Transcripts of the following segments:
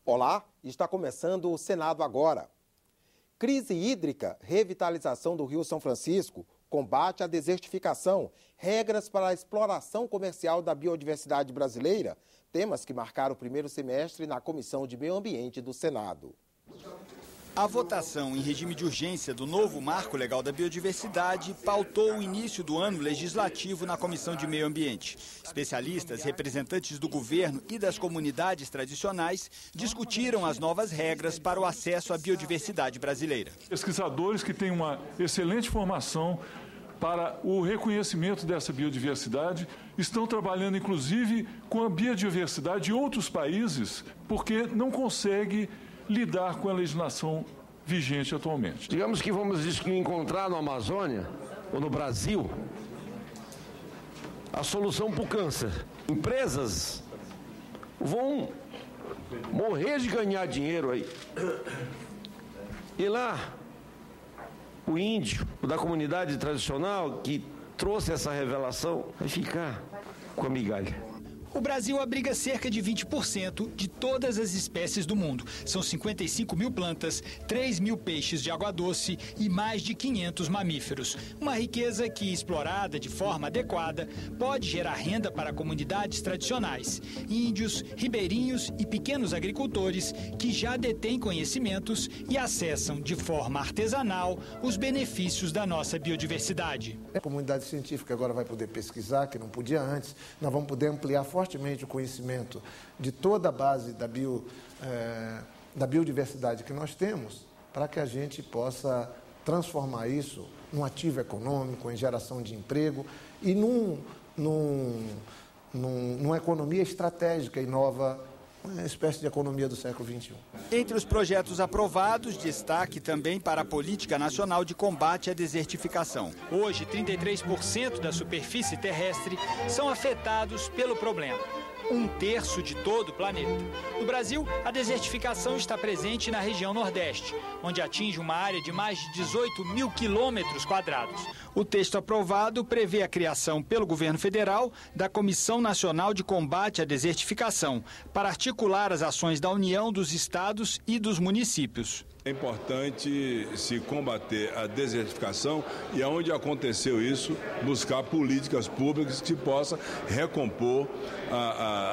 Olá, está começando o Senado Agora. Crise hídrica, revitalização do Rio São Francisco, combate à desertificação, regras para a exploração comercial da biodiversidade brasileira, temas que marcaram o primeiro semestre na Comissão de Meio Ambiente do Senado. A votação em regime de urgência do novo Marco Legal da Biodiversidade pautou o início do ano legislativo na Comissão de Meio Ambiente. Especialistas, representantes do governo e das comunidades tradicionais discutiram as novas regras para o acesso à biodiversidade brasileira. Pesquisadores que têm uma excelente formação para o reconhecimento dessa biodiversidade estão trabalhando, inclusive, com a biodiversidade de outros países, porque não consegue lidar com a legislação vigente atualmente. Digamos que vamos encontrar na Amazônia ou no Brasil a solução para o câncer. Empresas vão morrer de ganhar dinheiro aí. E lá, o índio, o da comunidade tradicional que trouxe essa revelação, vai ficar com a migalha. O Brasil abriga cerca de 20% de todas as espécies do mundo. São 55 mil plantas, 3 mil peixes de água doce e mais de 500 mamíferos. Uma riqueza que, explorada de forma adequada, pode gerar renda para comunidades tradicionais, índios, ribeirinhos e pequenos agricultores que já detêm conhecimentos e acessam de forma artesanal os benefícios da nossa biodiversidade. A comunidade científica agora vai poder pesquisar, que não podia antes. Nós vamos poder ampliar fortemente o conhecimento de toda a base da biodiversidade que nós temos, para que a gente possa transformar isso num ativo econômico, em geração de emprego e numa economia estratégica e nova, uma espécie de economia do século XXI. Entre os projetos aprovados, destaque também para a Política Nacional de Combate à Desertificação. Hoje, 33% da superfície terrestre são afetados pelo problema. 1/3 de todo o planeta. No Brasil, a desertificação está presente na região Nordeste, onde atinge uma área de mais de 18 mil quilômetros quadrados. O texto aprovado prevê a criação pelo governo federal da Comissão Nacional de Combate à Desertificação, para articular as ações da União, dos estados e dos municípios. É importante se combater a desertificação e, aonde aconteceu isso, buscar políticas públicas que possam recompor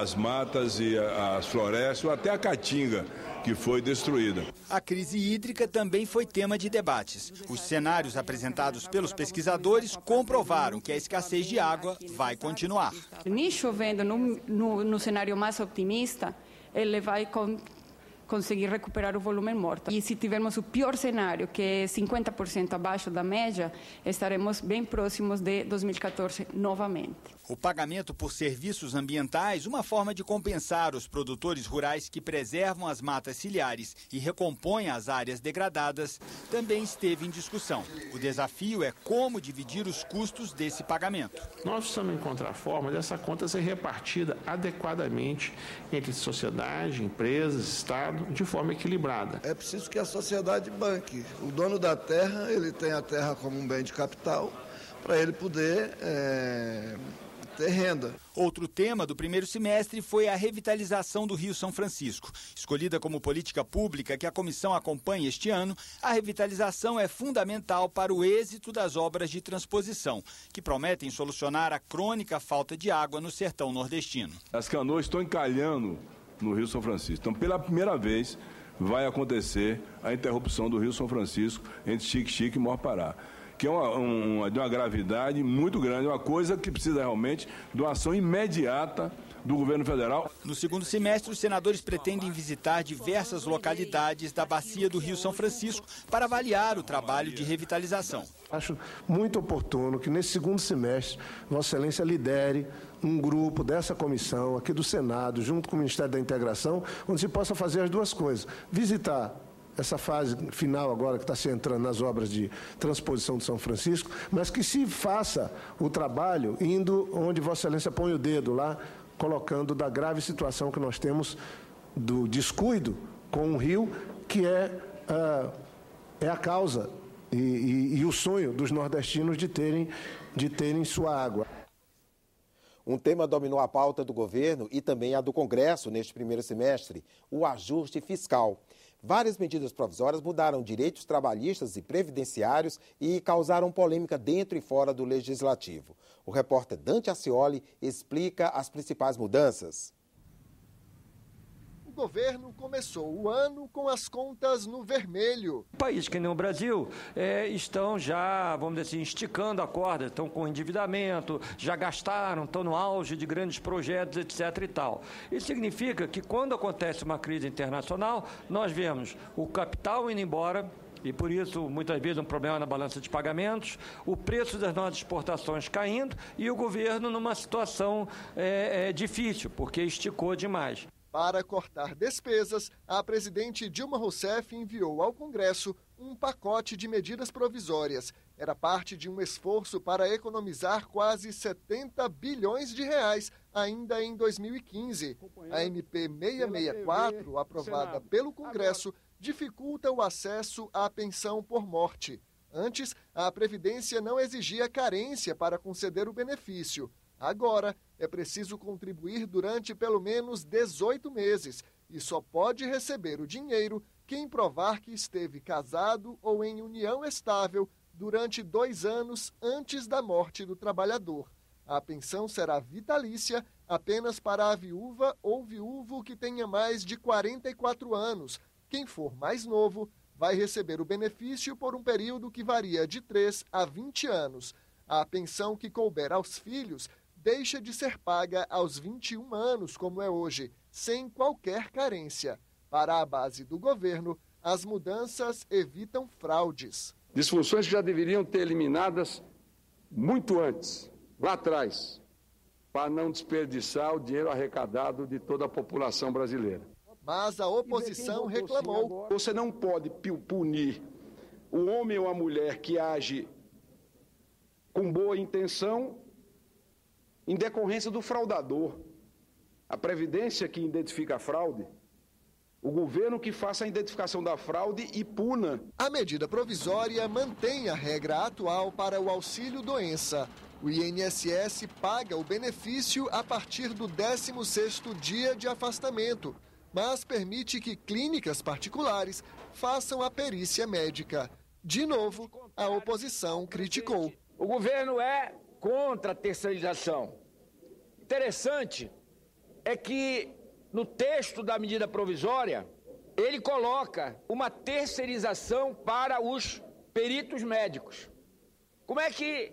as matas e as florestas, ou até a caatinga que foi destruída. A crise hídrica também foi tema de debates. Os cenários apresentados pelos pesquisadores comprovaram que a escassez de água vai continuar. Nem chovendo no cenário mais otimista, ele vai conseguir recuperar o volume morto. E se tivermos o pior cenário, que é 50% abaixo da média, estaremos bem próximos de 2014 novamente. O pagamento por serviços ambientais, uma forma de compensar os produtores rurais que preservam as matas ciliares e recompõem as áreas degradadas, também esteve em discussão. O desafio é como dividir os custos desse pagamento. Nós precisamos encontrar forma dessa conta ser repartida adequadamente entre sociedade, empresas, Estado, de forma equilibrada. É preciso que a sociedade banque. O dono da terra, ele tem a terra como um bem de capital, para ele poder ter renda. Outro tema do primeiro semestre foi a revitalização do Rio São Francisco. Escolhida como política pública que a comissão acompanha este ano, a revitalização é fundamental para o êxito das obras de transposição, que prometem solucionar a crônica falta de água no sertão nordestino. As canoas estão encalhando no Rio São Francisco. Então, pela primeira vez, vai acontecer a interrupção do Rio São Francisco entre Xique-Xique e Mor-Pará, que é de uma gravidade muito grande, uma coisa que precisa realmente de uma ação imediata do governo federal. No segundo semestre, os senadores pretendem visitar diversas localidades da bacia do Rio São Francisco para avaliar o trabalho de revitalização. Acho muito oportuno que nesse segundo semestre Vossa Excelência lidere um grupo dessa comissão aqui do Senado, junto com o Ministério da Integração, onde se possa fazer as duas coisas: visitar essa fase final agora que está se entrando nas obras de transposição de São Francisco, mas que se faça o trabalho indo onde Vossa Excelência põe o dedo lá, colocando da grave situação que nós temos do descuido com o rio, que é a causa e o sonho dos nordestinos de terem sua água. Um tema dominou a pauta do governo e também a do Congresso neste primeiro semestre, o ajuste fiscal. Várias medidas provisórias mudaram direitos trabalhistas e previdenciários e causaram polêmica dentro e fora do Legislativo. O repórter Dante Ascioli explica as principais mudanças. O governo começou o ano com as contas no vermelho. Países que nem o Brasil estão já, vamos dizer assim, esticando a corda, estão com endividamento, já gastaram, estão no auge de grandes projetos, etc. e tal. Isso significa que quando acontece uma crise internacional, nós vemos o capital indo embora, e por isso, muitas vezes, um problema na balança de pagamentos, o preço das nossas exportações caindo e o governo numa situação difícil, porque esticou demais. Para cortar despesas, a presidente Dilma Rousseff enviou ao Congresso um pacote de medidas provisórias. Era parte de um esforço para economizar quase 70 bilhões de reais ainda em 2015. A MP 664, aprovada pelo Congresso, dificulta o acesso à pensão por morte. Antes, a Previdência não exigia carência para conceder o benefício. Agora, é preciso contribuir durante pelo menos 18 meses e só pode receber o dinheiro quem provar que esteve casado ou em união estável durante 2 anos antes da morte do trabalhador. A pensão será vitalícia apenas para a viúva ou viúvo que tenha mais de 44 anos. Quem for mais novo vai receber o benefício por um período que varia de 3 a 20 anos. A pensão que couber aos filhos deixa de ser paga aos 21 anos, como é hoje, sem qualquer carência. Para a base do governo, as mudanças evitam fraudes. Disfunções que já deveriam ter eliminadas muito antes, lá atrás, para não desperdiçar o dinheiro arrecadado de toda a população brasileira. Mas a oposição reclamou. Você não pode punir o homem ou a mulher que age com boa intenção em decorrência do fraudador. A Previdência que identifica a fraude, o governo que faça a identificação da fraude e puna. A medida provisória mantém a regra atual para o auxílio-doença. O INSS paga o benefício a partir do 16º dia de afastamento, mas permite que clínicas particulares façam a perícia médica. De novo, a oposição criticou. O governo é contra a terceirização. Interessante é que no texto da medida provisória ele coloca uma terceirização para os peritos médicos. Como é que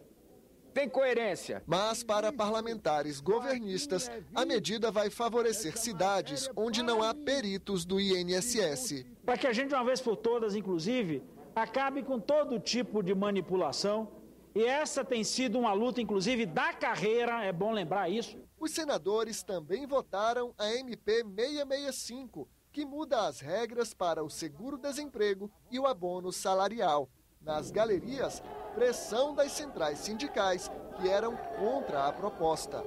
tem coerência? Mas para parlamentares governistas, a medida vai favorecer cidades onde não há peritos do INSS. Para que a gente, de uma vez por todas, inclusive, acabe com todo tipo de manipulação. E essa tem sido uma luta, inclusive, da carreira, é bom lembrar isso. Os senadores também votaram a MP 665, que muda as regras para o seguro-desemprego e o abono salarial. Nas galerias, pressão das centrais sindicais, que eram contra a proposta.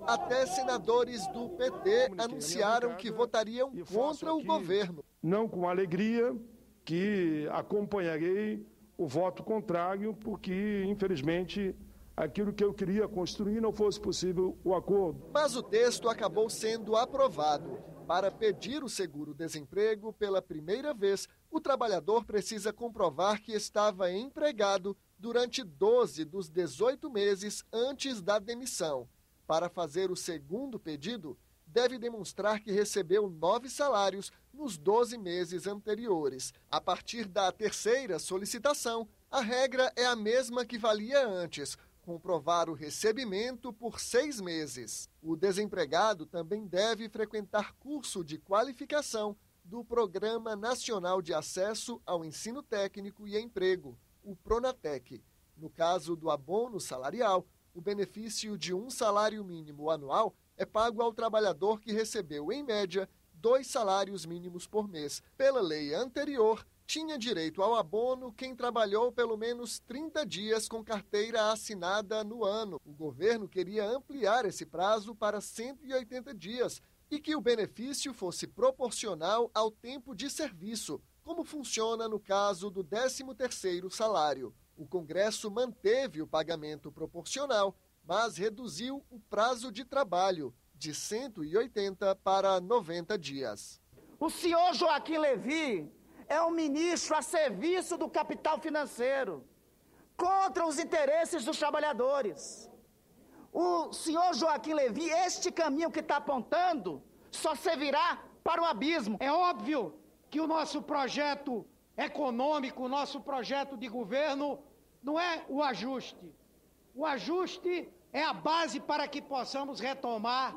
Até senadores do PT anunciaram que votariam contra o governo. Não com alegria, que acompanharei o voto contrário, porque, infelizmente, aquilo que eu queria construir não fosse possível o acordo. Mas o texto acabou sendo aprovado. Para pedir o seguro-desemprego pela primeira vez, o trabalhador precisa comprovar que estava empregado durante 12 dos 18 meses antes da demissão. Para fazer o segundo pedido, deve demonstrar que recebeu 9 salários nos 12 meses anteriores. A partir da terceira solicitação, a regra é a mesma que valia antes, comprovar o recebimento por 6 meses. O desempregado também deve frequentar curso de qualificação do Programa Nacional de Acesso ao Ensino Técnico e Emprego, o PRONATEC. No caso do abono salarial, o benefício de um salário mínimo anual é pago ao trabalhador que recebeu, em média, 2 salários mínimos por mês. Pela lei anterior, tinha direito ao abono quem trabalhou pelo menos 30 dias com carteira assinada no ano. O governo queria ampliar esse prazo para 180 dias e que o benefício fosse proporcional ao tempo de serviço, como funciona no caso do 13º salário. O Congresso manteve o pagamento proporcional, mas reduziu o prazo de trabalho de 180 para 90 dias. O senhor Joaquim Levy é um ministro a serviço do capital financeiro, contra os interesses dos trabalhadores. O senhor Joaquim Levy, este caminho que está apontando, só servirá para o abismo. É óbvio que o nosso projeto econômico, o nosso projeto de governo, não é o ajuste. O ajuste é a base para que possamos retomar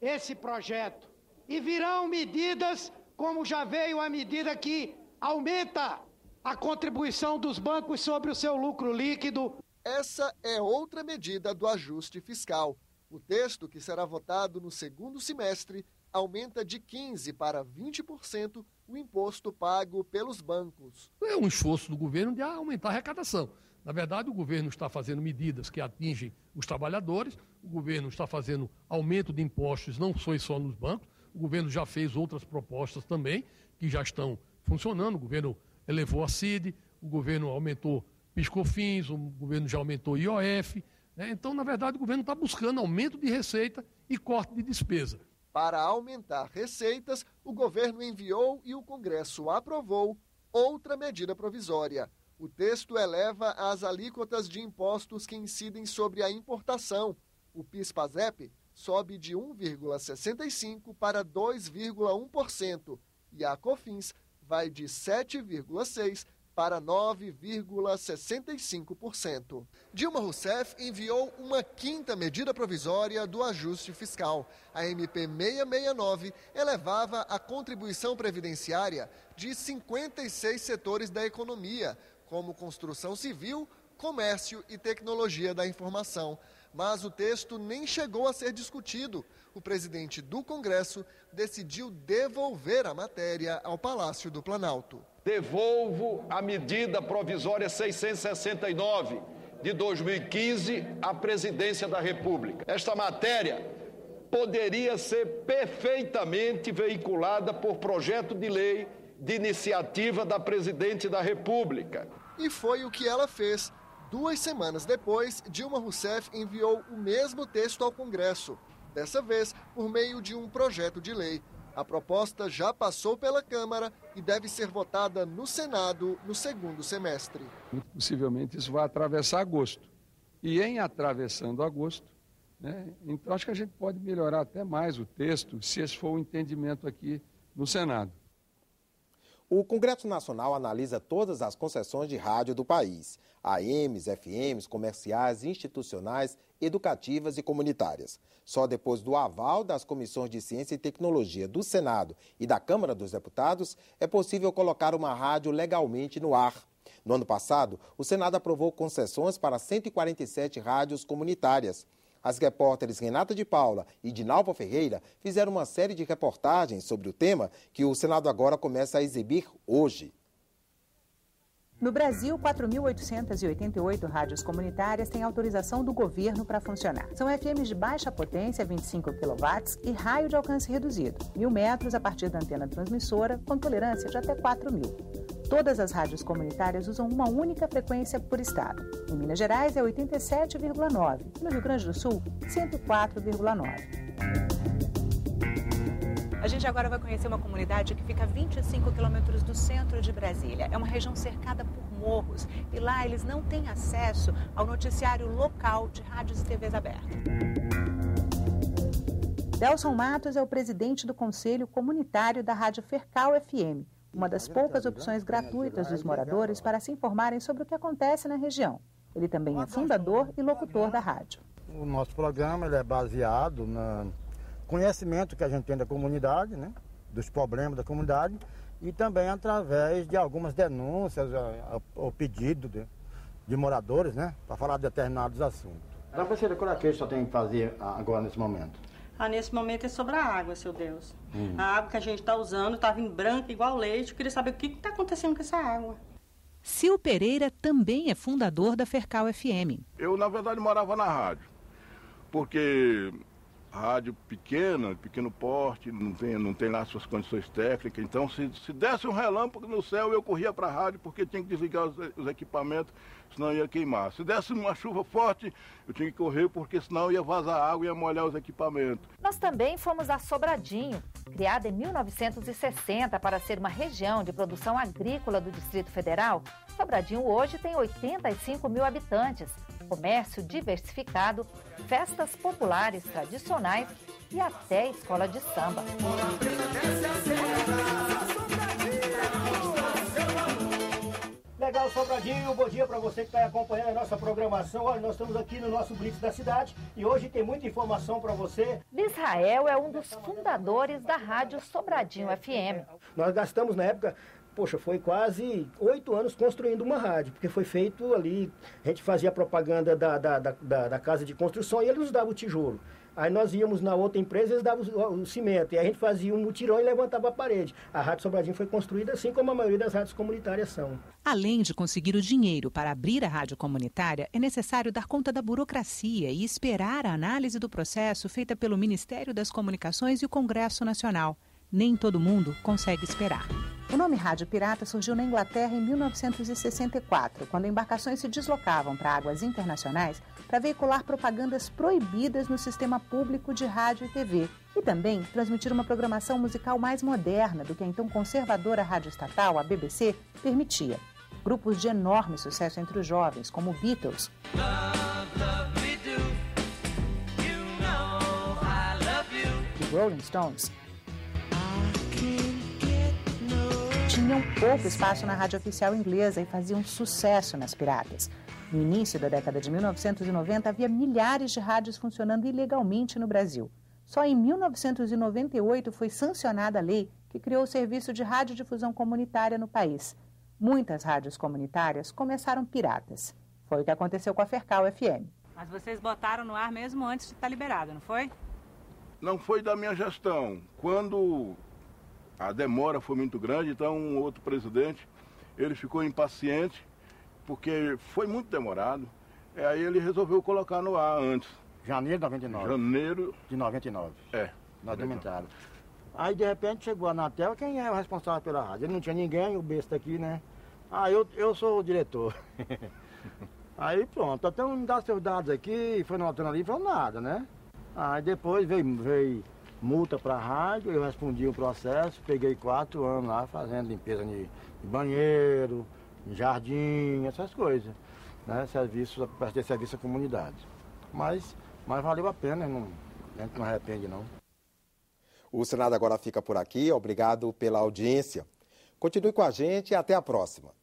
esse projeto. E virão medidas, como já veio a medida que aumenta a contribuição dos bancos sobre o seu lucro líquido. Essa é outra medida do ajuste fiscal. O texto, que será votado no segundo semestre, aumenta de 15% para 20% o imposto pago pelos bancos. É um esforço do governo de aumentar a arrecadação. Na verdade, o governo está fazendo medidas que atingem os trabalhadores, o governo está fazendo aumento de impostos, não foi só nos bancos, o governo já fez outras propostas também, que já estão funcionando, o governo elevou a CID, o governo aumentou PIS/COFINS, o governo já aumentou IOF. Né? Então, na verdade, o governo está buscando aumento de receita e corte de despesa. Para aumentar receitas, o governo enviou e o Congresso aprovou outra medida provisória. O texto eleva as alíquotas de impostos que incidem sobre a importação. O PIS/PASEP sobe de 1,65% para 2,1% e a COFINS vai de 7,6% para 9,65%. Dilma Rousseff enviou uma quinta medida provisória do ajuste fiscal. A MP 669 elevava a contribuição previdenciária de 56 setores da economia, como construção civil, comércio e tecnologia da informação. Mas o texto nem chegou a ser discutido. O presidente do Congresso decidiu devolver a matéria ao Palácio do Planalto. Devolvo a medida provisória 669 de 2015 à Presidência da República. Esta matéria poderia ser perfeitamente veiculada por projeto de lei de iniciativa da Presidente da República. E foi o que ela fez. 2 semanas depois, Dilma Rousseff enviou o mesmo texto ao Congresso, dessa vez por meio de um projeto de lei. A proposta já passou pela Câmara e deve ser votada no Senado no segundo semestre. Muito possivelmente isso vai atravessar agosto. E em atravessando agosto, né, então acho que a gente pode melhorar até mais o texto, se esse for o entendimento aqui no Senado. O Congresso Nacional analisa todas as concessões de rádio do país, AMs, FMs, comerciais, institucionais, educativas e comunitárias. Só depois do aval das comissões de Ciência e Tecnologia do Senado e da Câmara dos Deputados é possível colocar uma rádio legalmente no ar. No ano passado, o Senado aprovou concessões para 147 rádios comunitárias. As repórteres Renata de Paula e Dinalva Ferreira fizeram uma série de reportagens sobre o tema que o Senado agora começa a exibir hoje. No Brasil, 4.888 rádios comunitárias têm autorização do governo para funcionar. São FMs de baixa potência, 25 kW, e raio de alcance reduzido, 1.000 metros a partir da antena transmissora, com tolerância de até 4.000. Todas as rádios comunitárias usam uma única frequência por estado. Em Minas Gerais é 87,9, no Rio Grande do Sul, 104,9. A gente agora vai conhecer uma comunidade que fica a 25 quilômetros do centro de Brasília. É uma região cercada por morros e lá eles não têm acesso ao noticiário local de rádios e TVs abertas. Delson Matos é o presidente do Conselho Comunitário da Rádio Fercal FM, uma das poucas opções gratuitas dos moradores para se informarem sobre o que acontece na região. Ele também é fundador e locutor da rádio. O nosso programa ele é baseado no conhecimento que a gente tem da comunidade, né, dos problemas da comunidade, e também através de algumas denúncias, o pedido de moradores, né, para falar de determinados assuntos. Dá para ser qual é que o senhor tem que fazer agora nesse momento? Nesse momento é sobre a água, seu Deus. A água que a gente está usando está vindo branca igual leite. Eu queria saber o que está acontecendo com essa água. Sil Pereira também é fundador da Fercal FM. Eu, na verdade, morava na rádio, porque rádio pequena, pequeno porte, não tem lá suas condições técnicas. Então, se desse um relâmpago no céu, eu corria para a rádio, porque tinha que desligar os equipamentos, senão ia queimar. Se desse uma chuva forte, eu tinha que correr, porque senão ia vazar água e ia molhar os equipamentos. Nós também fomos a Sobradinho, criada em 1960 para ser uma região de produção agrícola do Distrito Federal. Sobradinho hoje tem 85 mil habitantes, comércio diversificado, festas populares tradicionais e até escola de samba. Legal, Sobradinho, bom dia para você que está acompanhando a nossa programação. Olha, nós estamos aqui no nosso Blitz da cidade e hoje tem muita informação para você. Israel é um dos fundadores da rádio Sobradinho FM. Nós gastamos na época, foi quase 8 anos construindo uma rádio, porque foi feito ali, a gente fazia propaganda da casa de construção e eles nos davam o tijolo. Aí nós íamos na outra empresa, eles davam o cimento, e a gente fazia um mutirão e levantava a parede. A Rádio Sobradinho foi construída assim como a maioria das rádios comunitárias são. Além de conseguir o dinheiro para abrir a rádio comunitária, é necessário dar conta da burocracia e esperar a análise do processo feita pelo Ministério das Comunicações e o Congresso Nacional. Nem todo mundo consegue esperar. O nome Rádio Pirata surgiu na Inglaterra em 1964, quando embarcações se deslocavam para águas internacionais para veicular propagandas proibidas no sistema público de rádio e TV e também transmitir uma programação musical mais moderna do que a então conservadora rádio estatal, a BBC, permitia. Grupos de enorme sucesso entre os jovens, como Beatles, e Rolling Stones, tinham pouco espaço na rádio oficial inglesa e faziam sucesso nas piratas. No início da década de 1990, havia milhares de rádios funcionando ilegalmente no Brasil. Só em 1998 foi sancionada a lei que criou o serviço de radiodifusão comunitária no país. Muitas rádios comunitárias começaram piratas. Foi o que aconteceu com a Fercal FM. Mas vocês botaram no ar mesmo antes de estar liberado, não foi? Não foi da minha gestão. Quando a demora foi muito grande, então um outro presidente, ele ficou impaciente, porque foi muito demorado, aí ele resolveu colocar no ar antes. Janeiro de 99. Janeiro de 99. Nós aumentaram. Aí de repente chegou a Anatel, quem é o responsável pela rádio? Ele não tinha ninguém, o besta aqui, né? Eu sou o diretor. Aí pronto, até me dá seus dados aqui, foi notando ali, foi nada, né? Aí depois veio multa para a rádio, eu respondi o processo, peguei 4 anos lá fazendo limpeza de banheiro, jardim, essas coisas, né? Prestei serviço à comunidade. Mas valeu a pena, a gente não arrepende não. O Senado agora fica por aqui, obrigado pela audiência. Continue com a gente e até a próxima.